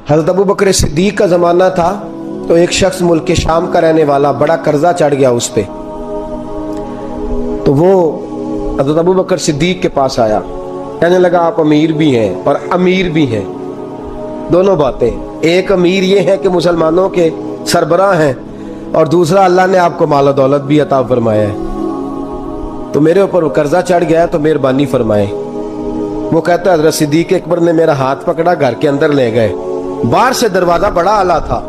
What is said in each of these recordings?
हज़रत अबू बकर सिद्दीक का ज़माना था तो एक शख्स मुल्क शाम का रहने वाला, बड़ा कर्जा चढ़ गया उस पे। तो वो हज़रत अबू बकर सिद्दीक के पास आया, कहने लगा आप अमीर भी हैं और अमीर भी हैं, दोनों बातें। एक अमीर ये है कि मुसलमानों के सरबराह हैं, और दूसरा अल्लाह ने आपको माल दौलत भी अता फरमाया है, तो मेरे ऊपर कर्जा चढ़ गया है तो मेहरबानी फरमाए। वो कहता है हज़रत सिद्दीक अकबर ने मेरा हाथ पकड़ा, घर के अंदर ले गए। बाहर से दरवाजा बड़ा आला था,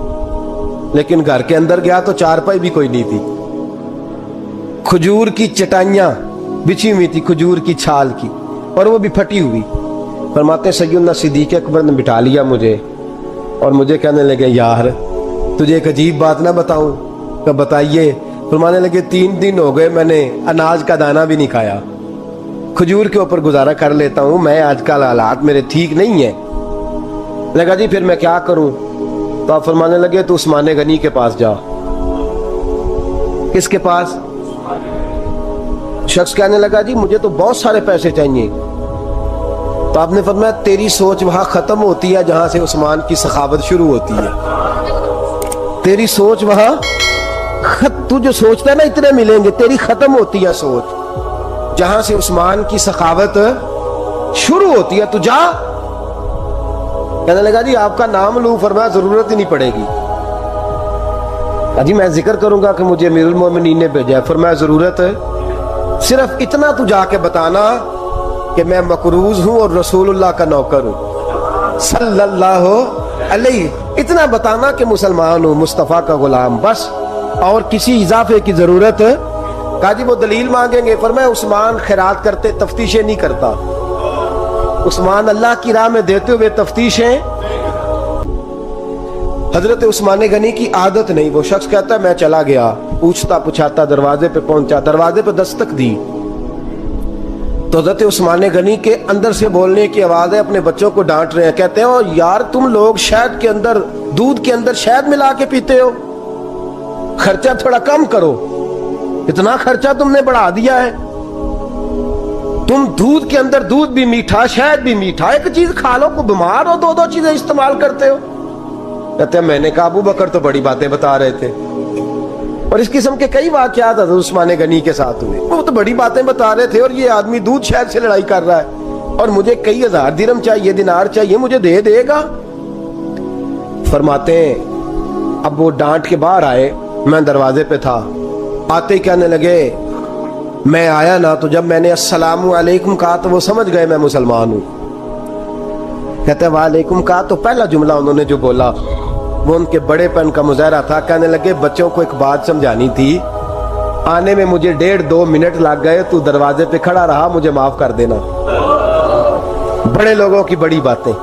लेकिन घर के अंदर गया तो चारपाई भी कोई नहीं थी, खजूर की चटाइयां बिछी हुई थी, खजूर की छाल की, और वो भी फटी हुई। फरमाते सैयदना सिद्दीक अकबर ने बिठा लिया मुझे, और मुझे कहने लगे यार तुझे एक अजीब बात ना बताऊं? तो बताइए। फरमाने लगे 3 दिन हो गए मैंने अनाज का दाना भी नहीं खाया, खजूर के ऊपर गुजारा कर लेता हूं मैं, आजकल हालात मेरे ठीक नहीं है। लगा जी फिर मैं क्या करूं? तो आप फरमाने लगे तो उस्मान गनी के पास जा। किसके पास? शख्स कहने लगा जी मुझे तो बहुत सारे पैसे चाहिए। तो आपने फरमाया तेरी सोच वहां खत्म होती है जहां से उस्मान की सखावत शुरू होती है। तेरी सोच वहां तू जो सोचता है ना इतने मिलेंगे, तेरी खत्म होती है सोच जहां से उस्मान की सखावत शुरू होती है। तू जा। कहने लगा जी आपका नाम लूं? फरमाया जरूरत ही नहीं पड़ेगी। जी मैं जिक्र करूंगा कि मुझे अमीरुल मोमिनीन ने भेजा है। फरमाया जरूरत है, सिर्फ इतना तू जाके बताना कि मैं मकरूज हूं और रसूलुल्लाह का नौकर हूं सल्लल्लाहु अलैहि, इतना बताना कि मुसलमान हूं, मुस्तफा का गुलाम, बस, और किसी इजाफे की जरूरत। कहा जी वो दलील मांगेंगे। फरमाया उस्मान खैरात करते तफ्तीशें नहीं करता, उस्मान अल्लाह की राह में देते हुए तफ्तीशें। हजरत उस्मान गनी की आदत नहीं। वो शख्स कहता है मैं चला गया, पूछता पुछाता दरवाजे पे पहुंचा, दरवाजे पे दस्तक दी तो हजरत उस्मान गनी के अंदर से बोलने की आवाज है, अपने बच्चों को डांट रहे हैं। कहते हैं ओ यार तुम लोग शहद के अंदर, दूध के अंदर शहद मिला के पीते हो, खर्चा थोड़ा कम करो, इतना खर्चा तुमने बढ़ा दिया है। तुम दूध के अंदर दूध भी मीठा, शहद भी मीठा, एक चीज खा लो, को बीमार हो, 2-2 चीजें इस्तेमाल करते हो। कहते हैं मैंने कहा अबू बकर तो बड़ी बातें बता रहे थे, और इस किस्म के कई वाकयात हज़रत उस्मान गनी के साथ हुए। वो तो बड़ी बातें बता रहे थे और ये आदमी दूध शहद से लड़ाई कर रहा है, और मुझे कई हजार दिरहम चाहिए, दिनार चाहिए, मुझे दे देगा? फरमाते हैं अब वो डांट के बाहर आए, मैं दरवाजे पे था, आते ही कहने लगे मैं आया ना तो जब मैंने अस्सलामु अलैकुम कहा तो वो समझ गए मैं मुसलमान हूं। कहते हैं वालेकुम कहा तो पहला जुमला उन्होंने जो बोला वो उनके बड़ेपन का मुजाहरा था। कहने लगे बच्चों को एक बात समझानी थी, आने में मुझे 1.5-2 मिनट लग गए, तू दरवाजे पे खड़ा रहा, मुझे माफ कर देना। बड़े लोगों की बड़ी बातें,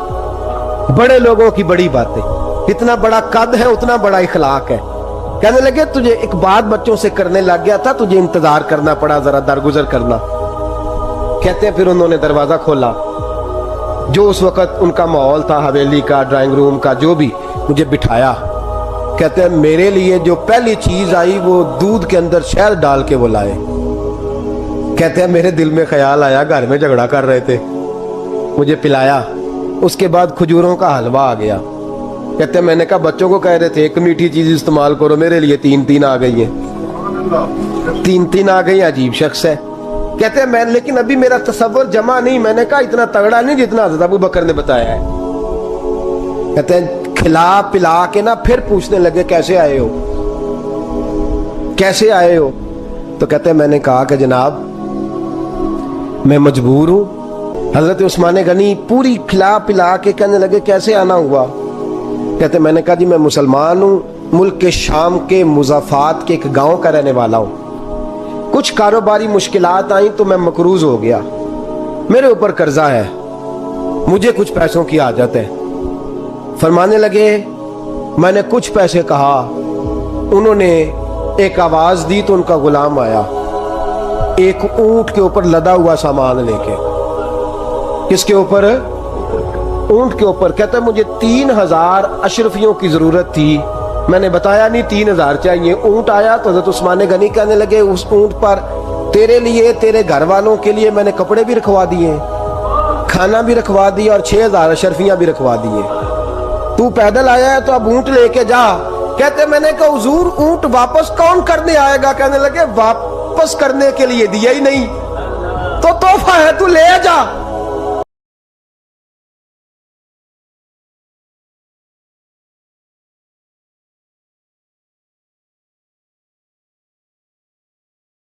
बड़े लोगों की बड़ी बातें, इतना बड़ा कद है उतना बड़ा इखलाक है। कहने लगे तुझे एक बात बच्चों से करने लग गया था, तुझे इंतजार करना पड़ा, जरा दरगुजर करना। कहते हैं फिर उन्होंने दरवाजा खोला, जो उस वक्त उनका माहौल था हवेली का, ड्राइंग रूम का, जो भी, मुझे बिठाया। कहते हैं मेरे लिए जो पहली चीज आई वो दूध के अंदर शहद डाल के वो लाए। कहते हैं मेरे दिल में ख्याल आया घर में झगड़ा कर रहे थे, मुझे पिलाया, उसके बाद खजूरों का हलवा आ गया। कहते हैं मैंने कहा बच्चों को कह रहे थे एक मीठी चीज इस्तेमाल करो, मेरे लिए 3-3 आ गई है, 3-3 आ गई, अजीब शख्स है। कहते हैं मैं, लेकिन अभी मेरा तसव्वुर जमा नहीं, मैंने कहा इतना तगड़ा नहीं जितना हज़रत अबू बकर ने बताया है। कहते हैं खिला पिला के ना फिर पूछने लगे कैसे आए हो, कैसे आए हो? तो कहते हैं मैंने कहा कि जनाब मैं मजबूर हूं। हजरत उस्मान गनी पूरी खिला पिला के कहने लगे कैसे आना हुआ? कहते मैंने कहा जी मैं मुसलमान हूं, मुल्क के शाम के मुज़ाफात के एक गांव का रहने वाला हूं, कुछ कारोबारी मुश्किलात आई तो मैं मकरूज हो गया, मेरे ऊपर कर्जा है, मुझे कुछ पैसों की आदत है। फरमाने लगे मैंने कुछ पैसे कहा, उन्होंने एक आवाज दी तो उनका गुलाम आया, एक ऊंट के ऊपर लदा हुआ सामान लेके। किसके ऊपर? ऊंट के ऊपर। कहता है मुझे 3000 अशरफियों की जरूरत थी, मैंने बताया नहीं 3000 चाहिए। ऊंट आया तो हज़रत उस्मान गनी कहने लगे उस ऊंट पर तेरे लिए, तेरे घर वालों के लिए मैंने कपड़े भी रखवा दिए, खाना भी रखवा दिया और 6000 अशरफियां भी रखवा दिए। تو پیدل آیا ہے تو اب اونٹ لے کے جا. کہتے میں نے کہا حضور اونٹ واپس کون کرنے آئے گا؟ کہنے لگے واپس کرنے کے لیے دیا ہی نہیں تو تحفہ ہے تو لے جا.